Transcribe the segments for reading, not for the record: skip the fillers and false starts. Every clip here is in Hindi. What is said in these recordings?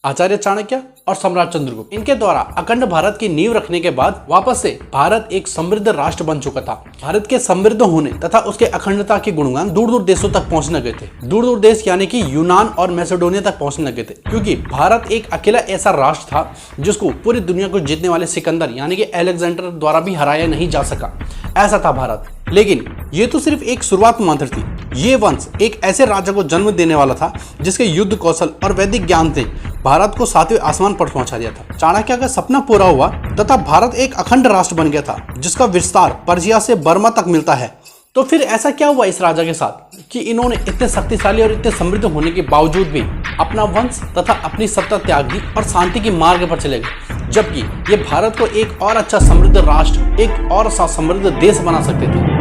आचार्य चाणक्य और सम्राट चंद्रगुप्त, इनके द्वारा अखंड भारत की नींव रखने के बाद वापस से भारत एक समृद्ध राष्ट्र बन चुका था। भारत के समृद्ध होने तथा उसके अखंडता के गुणगान दूर दूर देशों तक पहुंचने लगे थे। दूर दूर देश यानी कि यूनान और मैसेडोनिया तक पहुंचने लगे थे, क्योंकि भारत एक अकेला ऐसा राष्ट्र था जिसको पूरी दुनिया को जीतने वाले सिकंदर यानी कि अलेक्जेंडर द्वारा भी हराया नहीं जा सका। ऐसा था भारत। लेकिन ये तो सिर्फ एक शुरुआत मात्र थी। ये वंश एक ऐसे राजा को जन्म देने वाला था जिसके युद्ध कौशल और वैदिक ज्ञान से भारत को 7वें आसमान पर पहुंचा दिया था। चाणक्य का सपना पूरा हुआ तथा भारत एक अखंड राष्ट्र बन गया था, जिसका विस्तार पर्शिया से बर्मा तक मिलता है। तो फिर ऐसा क्या हुआ इस राजा के साथ कि इन्होंने इतने शक्तिशाली और इतने समृद्ध होने के बावजूद भी अपना वंश तथा अपनी सत्ता त्याग दी और शांति के मार्ग पर चले गए, जबकि ये भारत को एक और अच्छा समृद्ध राष्ट्र, एक और समृद्ध देश बना सकते थे।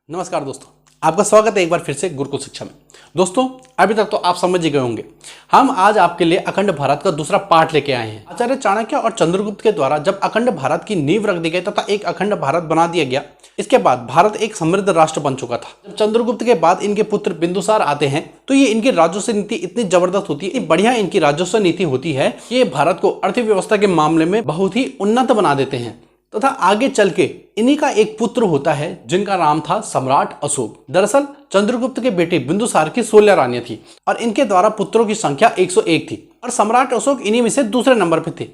नमस्कार दोस्तों, आपका स्वागत है एक बार फिर से गुरुकुल शिक्षा में। दोस्तों, अभी तक तो आप समझ ही गए होंगे, हम आज आपके लिए अखंड भारत का दूसरा पार्ट लेके आए हैं। आचार्य चाणक्य और चंद्रगुप्त के द्वारा जब अखंड भारत की नींव रख दी गई तथा एक अखंड भारत बना दिया गया, इसके बाद भारत एक समृद्ध राष्ट्र बन चुका था। जब चंद्रगुप्त के बाद इनके पुत्र बिंदुसार आते हैं तो ये इनकी राजस्व नीति इतनी जबरदस्त होती है, इतनी बढ़िया इनकी राजस्व नीति होती है कि ये भारत को अर्थव्यवस्था के मामले में बहुत ही उन्नत बना देते हैं। तथा आगे चल के इन्हीं का एक पुत्र होता है जिनका नाम था सम्राट अशोक। दरअसल चंद्रगुप्त के बेटे बिंदुसार की 16 रानियां थी और इनके द्वारा पुत्रों की संख्या 101 थी और सम्राट अशोक इन्हीं में से दूसरे नंबर पे थे।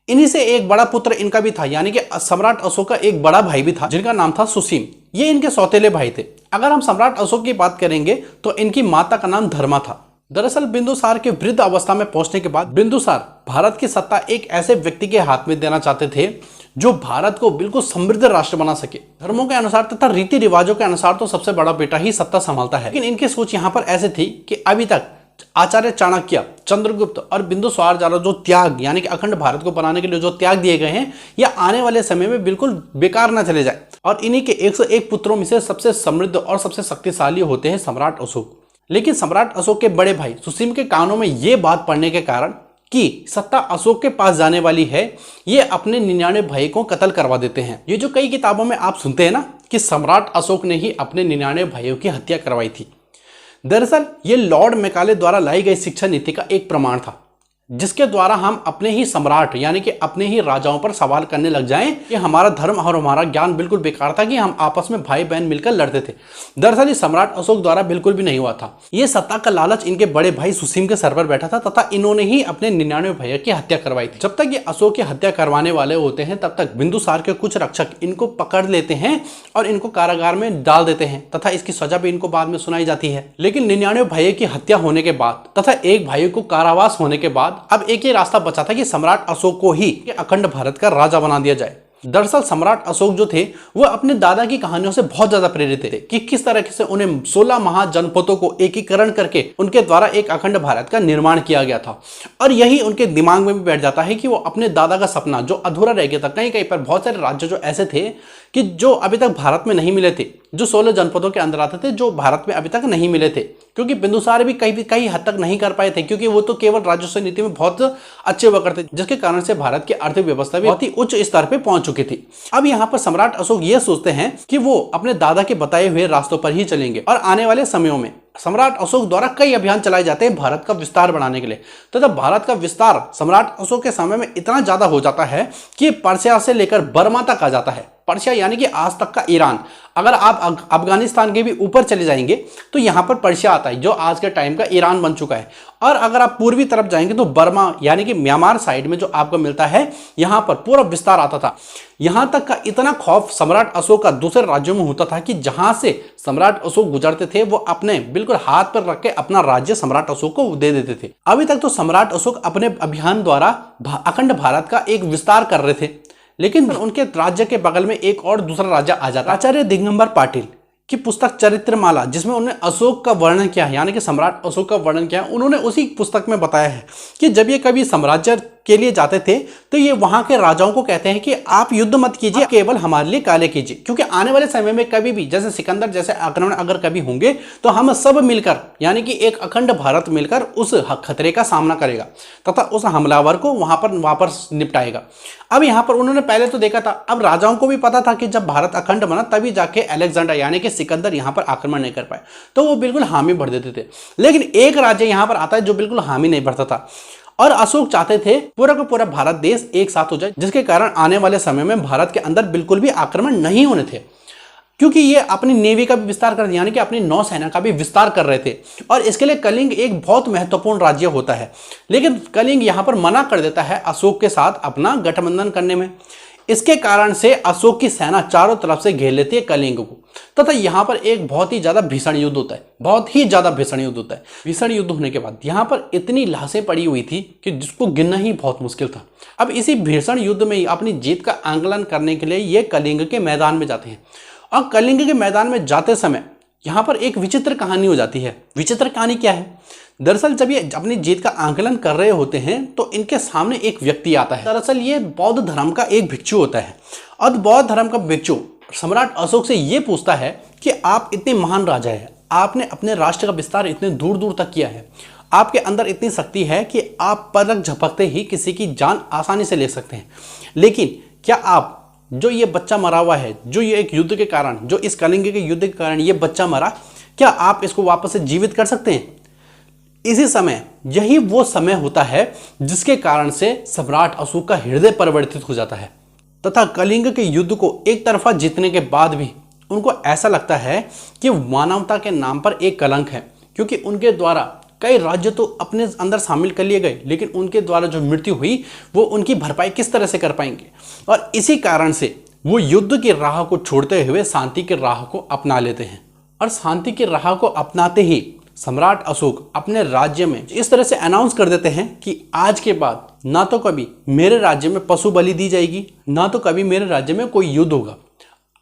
इन्हीं से एक बड़ा पुत्र इनका भी था, यानी कि सम्राट अशोक का एक बड़ा भाई भी था जिनका नाम था सुसीम। ये इनके सौतेले भाई थे। अगर हम सम्राट अशोक की बात करेंगे तो इनकी माता का नाम धर्मा था। दरअसल बिंदुसार के वृद्ध अवस्था में पहुंचने के बाद बिंदुसार भारत की सत्ता एक ऐसे व्यक्ति के हाथ में देना चाहते थे जो भारत को बिल्कुल समृद्ध राष्ट्र बना सके। धर्मों के अनुसार तथा रीति रिवाजों के अनुसार तो सबसे बड़ा बेटा ही सत्ता संभालता है, लेकिन इनकी सोच यहाँ पर ऐसे थी कि अभी तक आचार्य चाणक्य, चंद्रगुप्त और बिंदुसार द्वारा जो त्याग यानी कि अखंड भारत को बनाने के लिए जो त्याग दिए गए हैं, यह आने वाले समय में बिल्कुल बेकार न चले जाए। और इन्हीं के 101 पुत्रों में से सबसे समृद्ध और सबसे शक्तिशाली होते हैं सम्राट अशोक। लेकिन सम्राट अशोक के बड़े भाई सुसीम के कानों में ये बात पड़ने के कारण कि सत्ता अशोक के पास जाने वाली है, ये अपने 99 भाई को कत्ल करवा देते हैं। ये जो कई किताबों में आप सुनते हैं ना कि सम्राट अशोक ने ही अपने 99 भाइयों की हत्या करवाई थी। दरअसल ये लॉर्ड मैकाले द्वारा लाई गई शिक्षा नीति का एक प्रमाण था, जिसके द्वारा हम अपने ही सम्राट यानी कि अपने ही राजाओं पर सवाल करने लग जाएं कि हमारा धर्म और हमारा ज्ञान बिल्कुल बेकार था, कि हम आपस में भाई बहन मिलकर लड़ते थे। दरअसल ये सम्राट अशोक द्वारा बिल्कुल भी नहीं हुआ था। ये सत्ता का लालच इनके बड़े भाई सुसीम के सर पर बैठा था तथा इन्होंने ही अपने 99 भाइयों की हत्या करवाई थी। जब तक ये अशोक की हत्या करवाने वाले होते हैं, तब तक बिंदुसार के कुछ रक्षक इनको पकड़ लेते हैं और इनको कारागार में डाल देते हैं तथा इसकी सजा भी इनको बाद में सुनाई जाती है। लेकिन 99 भाइयों की हत्या होने के बाद तथा एक भाई को कारावास होने के बाद अब एक ही रास्ता बचा था कि सम्राट अशोक को ही अखंड भारत का राजा बना दिया जाए। दरअसल सम्राट अशोक जो थे वो अपने दादा की कहानियों से बहुत ज्यादा प्रेरित थे कि किस तरह से उन्हें 16 महाजनपदों को एकीकरण करके उनके द्वारा एक अखंड भारत का निर्माण किया गया था। और यही उनके दिमाग में भी बैठ जाता है कि वो अपने दादा का सपना जो अधूरा रह गया था, कहीं कहीं पर बहुत सारे राज्य जो ऐसे थे कि जो अभी तक भारत में नहीं मिले थे, जो 16 जनपदों के अंदर आते थे, जो भारत में अभी तक नहीं मिले थे, क्योंकि बिंदुसार भी कई हद तक नहीं कर पाए थे, क्योंकि वो तो केवल राजस्व नीति में बहुत अच्छे हुआ करते, जिसके कारण से भारत की अर्थव्यवस्था भी बहुत ही उच्च स्तर पे पहुंच चुकी थी। अब यहाँ पर सम्राट अशोक ये सोचते हैं कि वो अपने दादा के बताए हुए रास्तों पर ही चलेंगे और आने वाले समयों में सम्राट अशोक द्वारा कई अभियान चलाए जाते हैं भारत का विस्तार बढ़ाने के लिए। तो जब भारत का विस्तार सम्राट अशोक के समय में इतना ज्यादा हो जाता है कि पर्शिया से लेकर बर्मा तक आ जाता है। पर्शिया यानी कि आज तक का ईरान। अगर आप अफगानिस्तान के भी ऊपर चले जाएंगे तो यहाँ पर पर्शिया आता है, जो आज के टाइम का ईरान बन चुका है। और अगर आप पूर्वी तरफ जाएंगे तो बर्मा यानी कि म्यांमार साइड में जो आपको मिलता है, यहां पर पूरा विस्तार आता था। यहां तक का इतना खौफ सम्राट अशोक का दूसरे राज्यों में होता था कि जहां से सम्राट अशोक गुजरते थे वो अपने बिल्कुल हाथ पर रख के अपना राज्य सम्राट अशोक को दे देते थे। अभी तक तो सम्राट अशोक अपने अभियान द्वारा अखंड भारत का एक विस्तार कर रहे थे, लेकिन उनके राज्य के बगल में एक और दूसरा राज्य आ जाता। आचार्य दिगंबर पाटिल की पुस्तक चरित्रमाला, जिसमें उन्होंने अशोक का वर्णन किया है, यानी कि सम्राट अशोक का वर्णन किया है, उन्होंने उसी पुस्तक में बताया है कि जब ये कभी साम्राज्य के लिए जाते थे तो ये वहां के राजाओं को कहते हैं कि आप युद्ध मत कीजिए, केवल हमारे लिए कार्य कीजिए, क्योंकि आने वाले समय में कभी भी जैसे सिकंदर जैसे आक्रमण अगर कभी होंगे तो हम सब मिलकर यानी कि एक अखंड भारत मिलकर उस खतरे का सामना करेगा तथा उस हमलावर को वहां पर वापस निपटाएगा। अब यहाँ पर उन्होंने पहले तो देखा था, अब राजाओं को भी पता था कि जब भारत अखंड बना तभी जाके अलेक्जेंडर यानी कि सिकंदर यहाँ पर आक्रमण नहीं कर पाए, तो वो बिल्कुल हामी भर देते थे। लेकिन एक राज्य यहाँ पर आता है जो बिल्कुल हामी नहीं भरता था, और अशोक चाहते थे पूरा का पूरा भारत देश एक साथ हो जाए, जिसके कारण आने वाले समय में भारत के अंदर बिल्कुल भी आक्रमण नहीं होने थे, क्योंकि ये अपनी नेवी का भी विस्तार कर यानी कि अपनी नौसेना का भी विस्तार कर रहे थे। और इसके लिए कलिंग एक बहुत महत्वपूर्ण राज्य होता है, लेकिन कलिंग यहाँ पर मना कर देता है अशोक के साथ अपना गठबंधन करने में। इसके कारण से अशोक की सेना चारों तरफ से घेर लेती है कलिंग को, तथा यहाँ पर एक बहुत ही ज्यादा भीषण युद्ध होता है, बहुत ही ज्यादा भीषण युद्ध होता है। भीषण युद्ध होने के बाद यहाँ पर इतनी लाशें पड़ी हुई थी कि जिसको गिनना ही बहुत मुश्किल था। अब इसी भीषण युद्ध में अपनी जीत का आंकलन करने के लिए ये कलिंग के मैदान में जाते हैं, और कलिंग के मैदान में जाते समय यहाँ पर एक विचित्र कहानी हो जाती है। विचित्र कहानी क्या है? दरअसल जब ये अपनी जीत का आंकलन कर रहे होते हैं तो इनके सामने एक व्यक्ति आता है। दरअसल ये बौद्ध धर्म का एक भिक्षु होता है, और बौद्ध धर्म का भिक्षु सम्राट अशोक से ये पूछता है कि आप इतने महान राजा हैं, आपने अपने राष्ट्र का विस्तार इतने दूर दूर तक किया है, आपके अंदर इतनी शक्ति है कि आप पलक झपकते ही किसी की जान आसानी से ले सकते हैं, लेकिन क्या आप जो ये बच्चा मरा हुआ है, जो ये एक युद्ध के कारण, जो इस कलिंग के युद्ध के कारण ये बच्चा मरा, क्या आप इसको वापस से जीवित कर सकते हैं? इसी समय यही वो समय होता है जिसके कारण से सम्राट अशोक का हृदय परिवर्तित हो जाता है, तथा कलिंग के युद्ध को एक तरफा जीतने के बाद भी उनको ऐसा लगता है कि मानवता के नाम पर एक कलंक है, क्योंकि उनके द्वारा कई राज्य तो अपने अंदर शामिल कर लिए गए, लेकिन उनके द्वारा जो मृत्यु हुई वो उनकी भरपाई किस तरह से कर पाएंगे। और इसी कारण से वो युद्ध की राह को छोड़ते हुए शांति की राह को अपना लेते हैं, और शांति की राह को अपनाते ही सम्राट अशोक अपने राज्य में इस तरह से अनाउंस कर देते हैं कि आज के बाद ना तो कभी मेरे राज्य में पशु बलि दी जाएगी, ना तो कभी मेरे राज्य में कोई युद्ध होगा।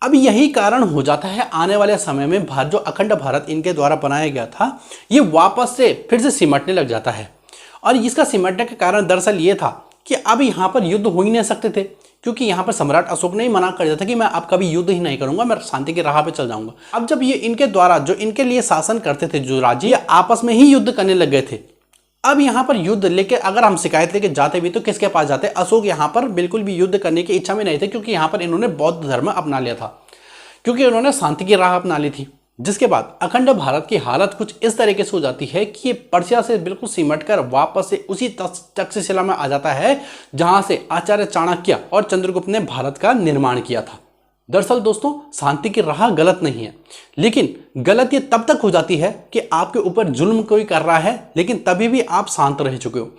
अब यही कारण हो जाता है आने वाले समय में भारत, जो अखंड भारत इनके द्वारा बनाया गया था, ये वापस से फिर से सिमटने लग जाता है। और इसका सिमटने का कारण दरअसल ये था कि अब यहाँ पर युद्ध हो ही नहीं सकते थे, क्योंकि यहाँ पर सम्राट अशोक ने ही मना कर दिया था कि मैं अब कभी युद्ध ही नहीं करूंगा, मैं शांति की राह पे चल जाऊंगा। अब जब ये इनके द्वारा जो इनके लिए शासन करते थे जो राज्य, ये आपस में ही युद्ध करने लग गए थे। अब यहाँ पर युद्ध लेके अगर हम शिकायत लेके जाते भी तो किसके पास जाते? अशोक यहाँ पर बिल्कुल भी युद्ध करने की इच्छा में नहीं थे, क्योंकि यहाँ पर इन्होंने बौद्ध धर्म अपना लिया था, क्योंकि उन्होंने शांति की राह अपना ली थी। जिसके बाद अखंड भारत की हालत कुछ इस तरीके से हो जाती है कि ये पर्शिया से बिल्कुल सिमटकर वापस से उसी तक्षशिला में आ जाता है जहां से आचार्य चाणक्य और चंद्रगुप्त ने भारत का निर्माण किया था। दरअसल दोस्तों, शांति की राह गलत नहीं है, लेकिन गलत ये तब तक हो जाती है कि आपके ऊपर जुल्म कोई कर रहा है, लेकिन तभी भी आप शांत रह चुके हो।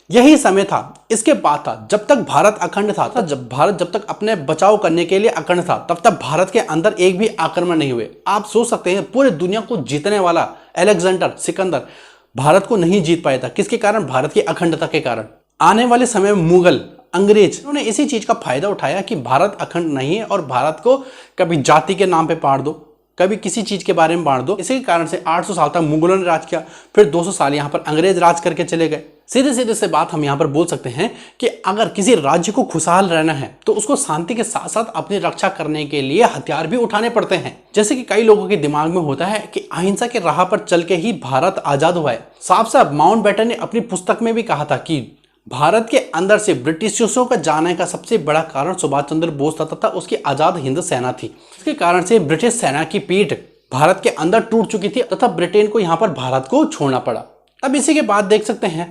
यही समय था, इसके बाद था, जब तक भारत अखंड था, जब तक अपने बचाव करने के लिए अखंड था, तब तक भारत के अंदर एक भी आक्रमण नहीं हुए। आप सोच सकते हैं, पूरे दुनिया को जीतने वाला अलेक्जेंडर सिकंदर भारत को नहीं जीत पाया था। किसके कारण? भारत की अखंडता के कारण। आने वाले समय में मुगल, अंग्रेज, उन्होंने इसी चीज का फायदा उठाया कि भारत अखंड नहीं है और भारत को कभी जाति के नाम पे बांट दो, कभी किसी चीज के बारे में बांट दो। इसी कारण से 800 साल तक मुगलों ने राज किया, फिर 200 साल यहाँ पर अंग्रेज राज करके चले गए। सीधे सीधे से बात हम यहाँ पर बोल सकते हैं कि अगर किसी राज्य को खुशहाल रहना है तो उसको शांति के साथ साथ अपनी रक्षा करने के लिए हथियार भी उठाने पड़ते हैं। जैसे कि कई लोगों के दिमाग में होता है कि अहिंसा के राह पर चल के ही भारत आजाद हुआ है। साफ साफ माउंटबेटन ने अपनी पुस्तक में भी कहा था कि भारत के अंदर से ब्रिटिशों का जाने का सबसे बड़ा कारण सुभाष चंद्र बोस तथा उसकी आजाद हिंद सेना थी। इसके कारण से ब्रिटिश सेना की पीठ भारत के अंदर टूट चुकी थी तथा ब्रिटेन को यहाँ पर भारत को छोड़ना पड़ा। अब इसी के बाद देख सकते हैं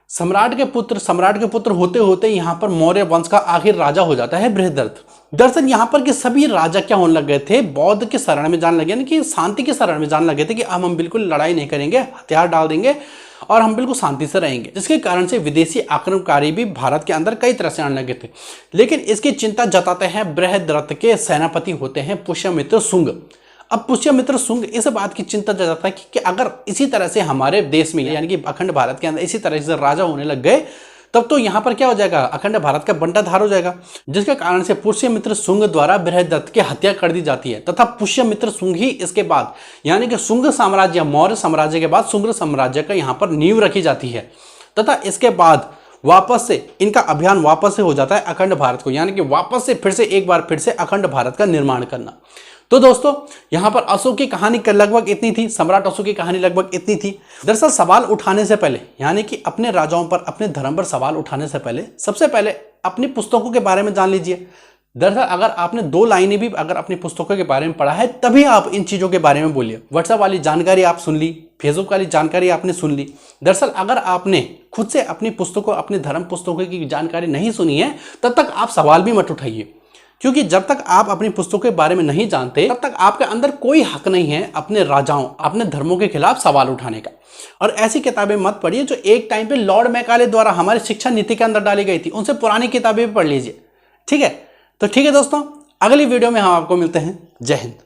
सम्राट के पुत्र होते होते यहाँ पर मौर्य वंश का आखिर राजा हो जाता है बृहद्रथ। दरअसल यहाँ पर के सभी राजा क्या होने लग गए थे, बौद्ध के शरण में जाने लगे, यानी कि शांति के शरण में जाने लगे थे कि अब हम बिल्कुल लड़ाई नहीं करेंगे, हथियार डाल देंगे और हम बिल्कुल शांति से रहेंगे। जिसके कारण से विदेशी आक्रमणकारी भी भारत के अंदर कई तरह से आने लगे थे। लेकिन इसकी चिंता जताते हैं बृहद्रथ के सेनापति होते हैं पुष्यमित्र शुंग। अब पुष्यमित्र शुंग इस बात की चिंता जताता है कि अगर इसी तरह से हमारे देश में यानी कि अखंड भारत के अंदर इसी तरह से राजा होने लग गए तब तो यहाँ पर क्या हो जाएगा, अखंड भारत का बंटाधार हो जाएगा। जिसके कारण से पुष्यमित्र शुंग द्वारा बृहद्रथ की हत्या कर दी जाती है तथा पुष्यमित्र शुंग ही इसके बाद यानी कि शुंग साम्राज्य, मौर्य साम्राज्य के बाद शुंग साम्राज्य का यहाँ पर नींव रखी जाती है तथा इसके बाद वापस से इनका अभियान वापस से हो जाता है अखंड भारत को, यानी कि वापस से एक बार फिर से अखंड भारत का निर्माण करना। तो दोस्तों यहाँ पर अशोक की कहानी लगभग इतनी थी, सम्राट अशोक की कहानी लगभग इतनी थी। दरअसल सवाल उठाने से पहले यानी कि अपने राजाओं पर, अपने धर्म पर सवाल उठाने से पहले सबसे पहले अपनी पुस्तकों के बारे में जान लीजिए। दरअसल अगर आपने 2 लाइनें भी अगर अपनी पुस्तकों के बारे में पढ़ा है तभी आप इन चीज़ों के बारे में बोलिए। व्हाट्सएप वाली जानकारी आप सुन ली, फेसबुक वाली जानकारी आपने सुन ली। दरअसल अगर आपने खुद से अपनी पुस्तकों, अपने धर्म पुस्तकों की जानकारी नहीं सुनी है तब तक आप सवाल भी मत उठाइए, क्योंकि जब तक आप अपनी पुस्तकों के बारे में नहीं जानते तब तक आपके अंदर कोई हक नहीं है अपने राजाओं, अपने धर्मों के खिलाफ सवाल उठाने का। और ऐसी किताबें मत पढ़िए जो एक टाइम पे लॉर्ड मैकाले द्वारा हमारी शिक्षा नीति के अंदर डाली गई थी, उनसे पुरानी किताबें भी पढ़ लीजिए। ठीक है, तो ठीक है दोस्तों, अगली वीडियो में हम आपको मिलते हैं। जय हिंद।